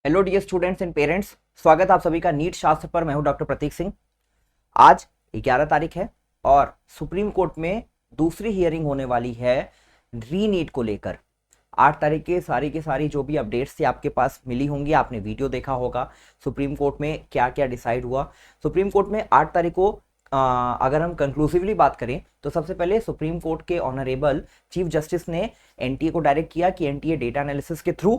Hello dear students and parents, स्वागत है आप सभी का नीट शास्त्र पर। मैं हूं डॉक्टर प्रतीक सिंह। आज 11 तारीख है और सुप्रीम कोर्ट में दूसरी हियरिंग होने वाली है री नीट को लेकर। 8 तारीख के सारी जो भी अपडेट्स थी आपके पास मिली होंगी, आपने वीडियो देखा होगा सुप्रीम कोर्ट में क्या क्या डिसाइड हुआ। सुप्रीम कोर्ट में 8 तारीख को अगर हम कंक्लूसिवली बात करें तो सबसे पहले सुप्रीम कोर्ट के ऑनरेबल चीफ जस्टिस ने एनटीए को डायरेक्ट किया कि एनटीए डेटा एनालिसिस के थ्रू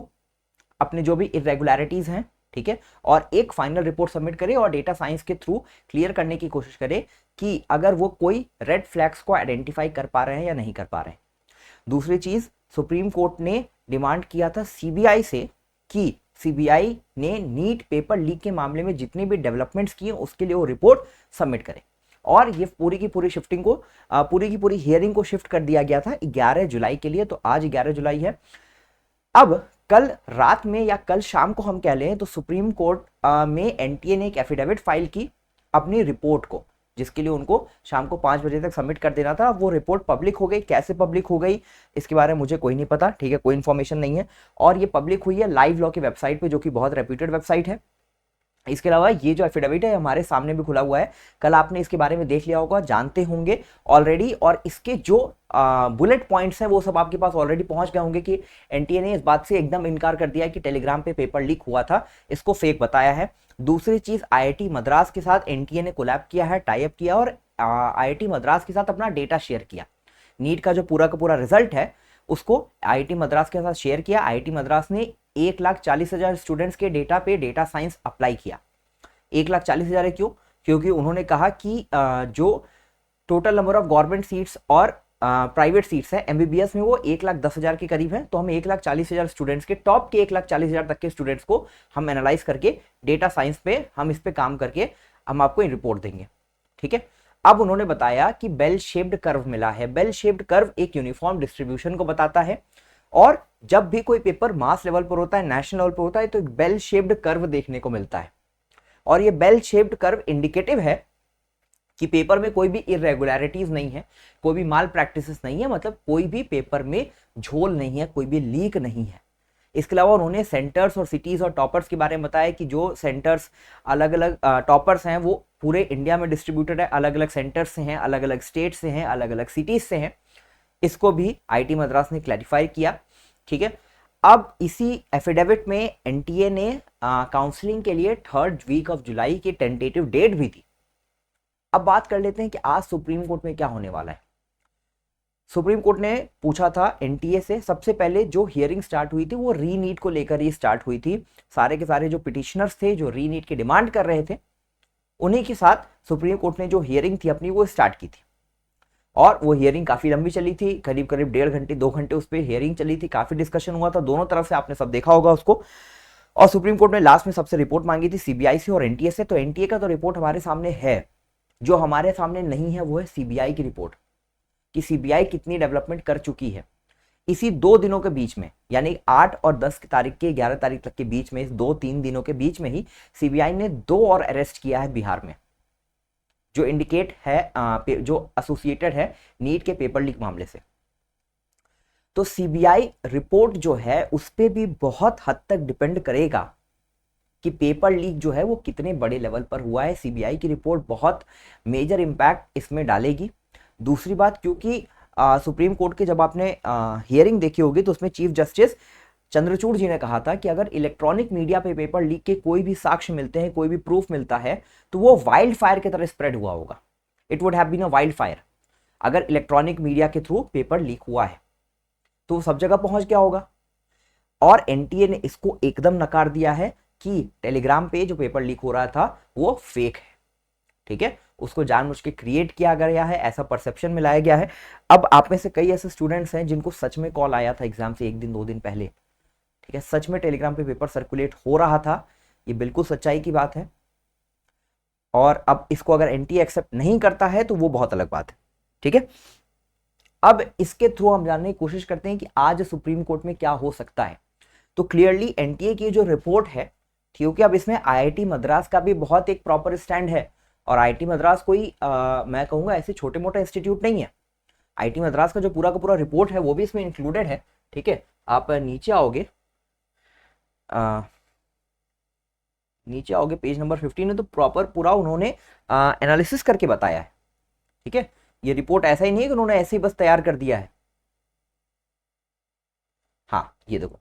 अपने जो भी इरेगुलरिटीज हैं, ठीक है, और एक फाइनल रिपोर्ट सबमिट करे और डेटा साइंस के थ्रू क्लियर करने की कोशिश करे कि अगर वो कोई रेड फ्लैग्स को आइडेंटिफाई कर पा रहे हैं या नहीं कर पा रहे हैं। दूसरी चीज, सुप्रीम कोर्ट ने डिमांड किया था सीबीआई से कि सीबीआई ने नीट पेपर लीक के मामले में जितने भी डेवलपमेंट्स किए उसके लिए वो रिपोर्ट सबमिट करे। और ये पूरी की पूरी शिफ्टिंग को पूरी की पूरी हियरिंग को शिफ्ट कर दिया गया था 11 जुलाई के लिए। तो आज 11 जुलाई है। अब कल रात में या कल शाम को हम कह लें तो सुप्रीम कोर्ट में एनटीए ने एक एफिडेविट फाइल की अपनी रिपोर्ट को, जिसके लिए उनको शाम को 5 बजे तक सबमिट कर देना था। वो रिपोर्ट पब्लिक हो गई। कैसे पब्लिक हो गई इसके बारे में मुझे कोई नहीं पता, ठीक है, कोई इन्फॉर्मेशन नहीं है। और ये पब्लिक हुई है लाइव लॉ की वेबसाइट पे, जो कि बहुत रेप्यूटेड वेबसाइट है। इसके अलावा ये जो एफिडेविट है हमारे सामने भी खुला हुआ है। कल आपने इसके बारे में देख लिया होगा, जानते होंगे ऑलरेडी। और इसके जो बुलेट पॉइंट्स हैं वो सब आपके पास ऑलरेडी पहुंच गए होंगे कि एनटीए ने इस बात से एकदम इनकार कर दिया है कि टेलीग्राम पे पेपर लीक हुआ था, इसको फेक बताया है। दूसरी चीज, आईआईटी मद्रास के साथ एनटीए ने कोलैब किया है, टाई अप किया और आईआईटी मद्रास के साथ अपना डेटा शेयर किया। नीट का जो पूरा का पूरा रिजल्ट है उसको आईआईटी मद्रास के साथ शेयर किया। आईआईटी मद्रास ने 1,40,000 स्टूडेंट्स के डेटा पे डेटा साइंस अप्लाई किया। 1,40,000 है क्यों? क्योंकि उन्होंने कहा कि जो total number of government seats और प्राइवेट सीट्स हैं एमबीबीएस में वो 1,10,000 के करीब है। तो हम 1,40,000 स्टूडेंट्स के टॉप के 1,40,000 तक के स्टूडेंट्स को हम एनालाइज करके डेटा साइंस पे हम इस पे काम करके हम आपको रिपोर्ट देंगे, ठीक है। अब उन्होंने बताया कि बेल शेप्ड कर्व मिला है। बेल शेप्ड कर्व एक यूनिफॉर्म डिस्ट्रीब्यूशन को बताता है और जब भी कोई पेपर मास लेवल पर होता है, नेशनल लेवल पर होता है, तो एक बेल शेप्ड कर्व देखने को मिलता है। और ये बेल शेप्ड कर्व इंडिकेटिव है कि पेपर में कोई भी इरेगुलरिटीज नहीं है, कोई भी माल प्रैक्टिसेस नहीं है, मतलब कोई भी पेपर में झोल नहीं है, कोई भी लीक नहीं है। इसके अलावा उन्होंने सेंटर्स और सिटीज और टॉपर्स के बारे में बताया कि जो सेंटर्स अलग अलग टॉपर्स हैं वो पूरे इंडिया में डिस्ट्रीब्यूटेड है, अलग अलग सेंटर्स से हैं, अलग अलग स्टेट से हैं, अलग अलग सिटीज से हैं। इसको भी आईआईटी मद्रास ने क्लैरिफाई किया, ठीक है। अब इसी एफिडेविट में एनटीए ने काउंसलिंग के लिए 3rd वीक ऑफ जुलाई की टेंटेटिव डेट भी दी। अब बात कर लेते हैं कि आज सुप्रीम कोर्ट में क्या होने वाला है। सुप्रीम कोर्ट ने पूछा था एनटीए से, सबसे पहले जो हियरिंग स्टार्ट हुई थी वो री नीट को लेकर ही स्टार्ट हुई थी। सारे के सारे जो पिटिशनर्स थे जो री नीट की डिमांड कर रहे थे, उन्हीं के साथ सुप्रीम कोर्ट ने जो हियरिंग थी अपनी वो स्टार्ट की थी। और वो हियरिंग काफी लंबी चली थी, करीब करीब 1.5 घंटे 2 घंटे उस पर हियरिंग चली थी। काफी डिस्कशन हुआ था दोनों तरफ से, आपने सब देखा होगा उसको। और सुप्रीम कोर्ट ने लास्ट में सबसे रिपोर्ट मांगी थी सीबीआई से और एनटीए से। तो एनटीए का तो रिपोर्ट हमारे सामने है, जो हमारे सामने नहीं है वो है सीबीआई की रिपोर्ट कि सीबीआई कितनी डेवलपमेंट कर चुकी है इसी 2 दिनों के बीच में, यानी 8 और 10 तारीख के 11 तारीख तक के बीच में, इस 2-3 दिनों के बीच में ही सीबीआई ने 2 और अरेस्ट किया है बिहार में, जो इंडिकेट है जो एसोसिएटेड है नीट के पेपर लीक मामले से। तो सीबीआई रिपोर्ट जो है उस पर भी बहुत हद तक डिपेंड करेगा कि पेपर लीक जो है वो कितने बड़े लेवल पर हुआ है। सीबीआई की रिपोर्ट बहुत मेजर इंपैक्ट इसमें डालेगी। दूसरी बात, क्योंकि सुप्रीम कोर्ट के जब आपने हियरिंग देखी होगी तो उसमें चीफ जस्टिस चंद्रचूड़ जी ने कहा था कि अगर इलेक्ट्रॉनिक मीडिया पे पेपर लीक के कोई भी साक्ष्य मिलते हैं, कोई भी प्रूफ मिलता है, तो वो वाइल्ड फायर की तरह स्प्रेड हुआ होगा। It would have been a wild fire. अगर इलेक्ट्रॉनिक मीडिया के थ्रू पेपर लीक हुआ है तो वो सब जगह पहुंच गया होगा। और एनटीए ने इसको एकदम नकार दिया है कि टेलीग्राम पे जो पेपर लीक हो रहा था वो फेक है, ठीक है, उसको जानबूझ के क्रिएट किया गया है, ऐसा परसेप्शन में लाया गया है। अब आप में से कई ऐसे स्टूडेंट्स हैं जिनको सच में कॉल आया था एग्जाम से 1 दिन 2 दिन पहले, ठीक है, सच में टेलीग्राम पे पेपर सर्कुलेट हो रहा था, ये बिल्कुल सच्चाई की बात है। और अब इसको अगर एनटीए एक्सेप्ट नहीं करता है तो वो बहुत अलग बात है, ठीक है। अब इसके थ्रू हम जानने की कोशिश करते हैं कि आज सुप्रीम कोर्ट में क्या हो सकता है। तो क्लियरली एनटीए की जो रिपोर्ट है, क्योंकि अब इसमें आईआईटी मद्रास का भी बहुत एक प्रॉपर स्टैंड है। और आईआईटी मद्रास कोई मैं कहूंगा ऐसे छोटे मोटे इंस्टीट्यूट नहीं है। आईआईटी मद्रास का जो पूरा का पूरा रिपोर्ट है वो भी इसमें इंक्लूडेड है, ठीक है। आप नीचे आओगे, नीचे आओगे पेज नंबर 15 में तो प्रॉपर पूरा उन्होंने एनालिसिस करके बताया है। ठीक है, ये रिपोर्ट ऐसा ही नहीं है कि उन्होंने ऐसे ही बस तैयार कर दिया है। हाँ ये देखो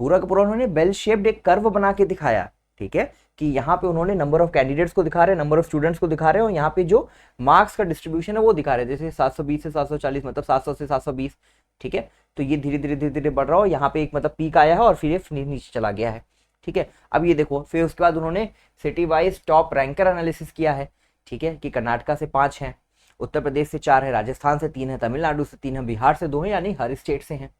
पूरा का पूरा उन्होंने बेल शेप्ड एक कर्व बना के दिखाया। ठीक है, कि यहाँ पे उन्होंने नंबर ऑफ कैंडिडेट्स को दिखा रहे हैं, नंबर ऑफ स्टूडेंट्स को दिखा रहे हैं, और यहाँ पे जो मार्क्स का डिस्ट्रीब्यूशन है वो दिखा रहे हैं, जैसे 720 से 740 मतलब 700 से 720। ठीक है, तो ये धीरे धीरे धीरे धीरे बढ़ रहा हो, यहाँ पे एक मतलब पीक आया है और फिर ये नीचे चला गया है। ठीक है, अब ये देखो फिर उसके बाद उन्होंने city wise top ranker analysis किया है। ठीक है, कि कर्नाटका से 5 हैं, उत्तर प्रदेश से 4 है, राजस्थान से 3 है, तमिलनाडु से 3 है, बिहार से 2 है, यानी हर स्टेट से हैं।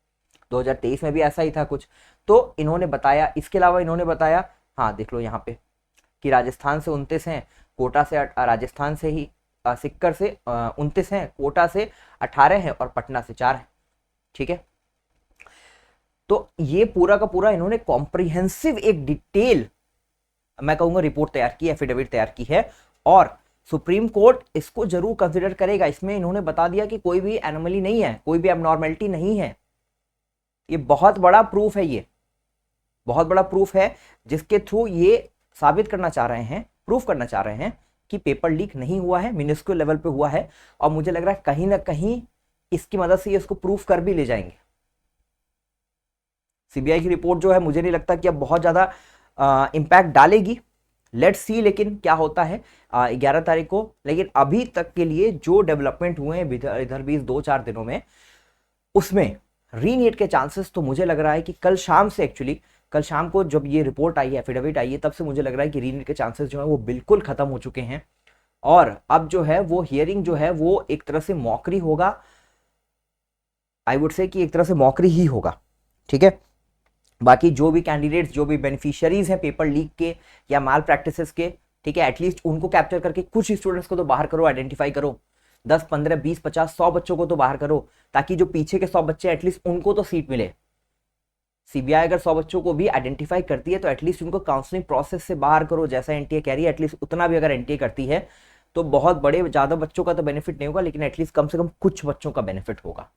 2023 में भी ऐसा ही था कुछ। तो इन्होंने बताया, इसके अलावा इन्होंने बताया, हाँ देख लो यहाँ पे कि राजस्थान से 29 हैं, कोटा से राजस्थान से ही सिक्कर से 29 हैं, कोटा से 18 हैं और पटना से 4 हैं। ठीक है, तो ये पूरा का पूरा इन्होंने कॉम्प्रिहेंसिव एक डिटेल मैं कहूंगा रिपोर्ट तैयार की, एफिडेविट तैयार की है, और सुप्रीम कोर्ट इसको जरूर कंसिडर करेगा। इसमें इन्होंने बता दिया कि कोई भी एनोमली नहीं है, कोई भी एबनॉर्मेलिटी नहीं है। ये बहुत बड़ा प्रूफ है, ये बहुत बड़ा प्रूफ है, जिसके थ्रू ये साबित करना चाह रहे हैं, प्रूफ करना चाह रहे हैं कि पेपर लीक नहीं हुआ है, मिनिस्क्यूल लेवल पे हुआ है। और मुझे लग रहा है कहीं ना कहीं इसकी मदद से ये इसको प्रूफ कर भी ले जाएंगे। सीबीआई की रिपोर्ट जो है मुझे नहीं लगता कि अब बहुत ज्यादा इम्पैक्ट डालेगी, लेट्स सी लेकिन क्या होता है 11 तारीख को। लेकिन अभी तक के लिए जो डेवलपमेंट हुए हैं इधर भी 2-4 दिनों में, उसमें रीनीट के चांसेस तो मुझे लग रहा है कि कल शाम से, एक्चुअली कल शाम को जब ये रिपोर्ट आई है, एफिडेविट आई है, तब से मुझे लग रहा है कि रीनीट के चांसेस जो है वो बिल्कुल खत्म हो चुके हैं। और अब जो है वो हियरिंग जो है वो एक तरह से मॉकरी होगा, आई वुड से कि एक तरह से मॉकरी ही होगा। ठीक है, बाकी जो भी कैंडिडेट्स, जो भी बेनिफिशियरीज हैं पेपर लीक के या माल प्रैक्टिसेस के, ठीक है, एटलीस्ट उनको कैप्चर करके कुछ स्टूडेंट्स को तो बाहर करो, आइडेंटिफाई करो। 10, 15, 20, 50, 100 बच्चों को तो बाहर करो, ताकि जो पीछे के 100 बच्चे एटलीस्ट उनको तो सीट मिले। सीबीआई अगर 100 बच्चों को भी आइडेंटिफाई करती है तो एटलीस्ट उनको काउंसलिंग प्रोसेस से बाहर करो, जैसा एनटीए कह रही है, एटलीस्ट उतना भी अगर एनटीए करती है तो बहुत बड़े ज्यादा बच्चों का तो बेनिफिट नहीं होगा, लेकिन एटलीस्ट कम से कम कुछ बच्चों का बेनिफिट होगा।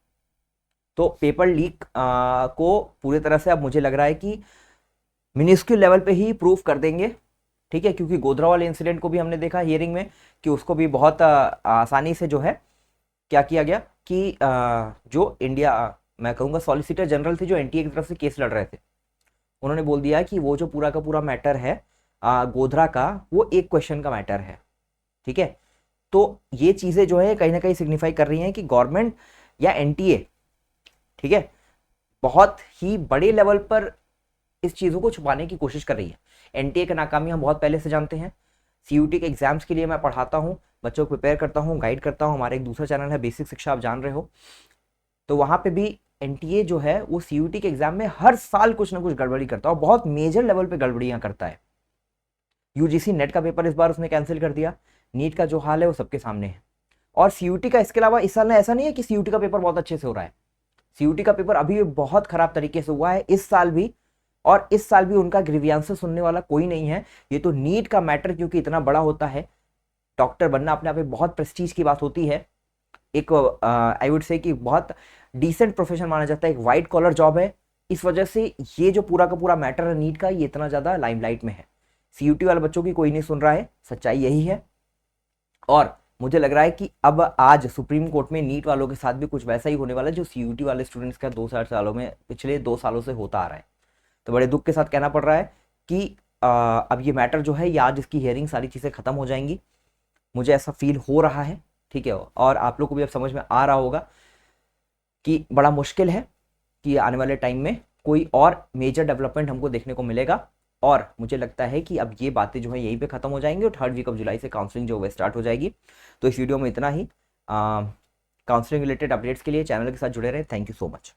तो पेपर लीक को पूरी तरह से अब मुझे लग रहा है कि मिनिस्क्यूल लेवल पे ही प्रूफ कर देंगे। ठीक है, क्योंकि गोधरा वाले इंसिडेंट को भी हमने देखा हियरिंग में कि उसको भी बहुत आसानी से जो है क्या किया गया कि जो इंडिया, मैं कहूँगा सॉलिसिटर जनरल थे जो एनटीए की तरफ से केस लड़ रहे थे, उन्होंने बोल दिया कि वो जो पूरा का पूरा मैटर है गोधरा का, वो एक क्वेश्चन का मैटर है। ठीक है, तो ये चीज़ें जो है कहीं ना कहीं सिग्निफाई कर रही हैं कि गवर्नमेंट या एनटीए, ठीक है, बहुत ही बड़े लेवल पर इस चीज़ों को छुपाने की कोशिश कर रही है। एनटीए की नाकामी हम बहुत पहले से जानते हैं। सीयूटी के एग्जाम्स के लिए मैं पढ़ाता हूँ, बच्चों को प्रिपेयर करता हूँ, गाइड करता हूँ। हमारा एक दूसरा चैनल है बेसिक शिक्षा, आप जान रहे हो, तो वहाँ पे भी एनटीए जो है वो सीयूटी के एग्जाम में हर साल कुछ ना कुछ गड़बड़ी करता है और बहुत मेजर लेवल पे गड़बड़ियाँ करता है। यूजीसी नेट का पेपर इस बार उसने कैंसिल कर दिया, नीट का जो हाल है वो सबके सामने है। और सीयूटी का इसके अलावा इस साल ऐसा नहीं है कि सीयूटी का पेपर बहुत अच्छे से हो रहा है, सीयूटी का पेपर अभी भी बहुत खराब तरीके से हुआ है इस साल भी, और इस साल भी उनका ग्रीवियंस सुनने वाला कोई नहीं है। ये तो नीट का मैटर क्योंकि इतना बड़ा होता है, डॉक्टर बनना अपने आप में बहुत प्रेस्टीज की बात होती है, एक आई वुड से कि बहुत डिसेंट प्रोफेशन माना जाता है, एक वाइट कॉलर जॉब है। इस वजह से ये जो पूरा का पूरा मैटर है नीट का, ये इतना ज़्यादा लाइमलाइट में है। सीयूटी वाले बच्चों की कोई नहीं सुन रहा है, सच्चाई यही है। और मुझे लग रहा है कि अब आज सुप्रीम कोर्ट में नीट वालों के साथ भी कुछ वैसा ही होने वाला है जो सीयूटी वाले स्टूडेंट्स का 2 सालों में, पिछले 2 सालों से होता आ रहा है। तो बड़े दुख के साथ कहना पड़ रहा है कि अब ये मैटर जो है, ये आज इसकी हियरिंग सारी चीज़ें खत्म हो जाएंगी, मुझे ऐसा फील हो रहा है। ठीक है, और आप लोग को भी अब समझ में आ रहा होगा कि बड़ा मुश्किल है कि आने वाले टाइम में कोई और मेजर डेवलपमेंट हमको देखने को मिलेगा। और मुझे लगता है कि अब ये बातें जो है यहीं पे खत्म हो जाएंगी और 3rd वीक ऑफ जुलाई से काउंसलिंग जो है स्टार्ट हो जाएगी। तो इस वीडियो में इतना ही। काउंसलिंग रिलेटेड अपडेट्स के लिए चैनल के साथ जुड़े रहें। Thank you so much.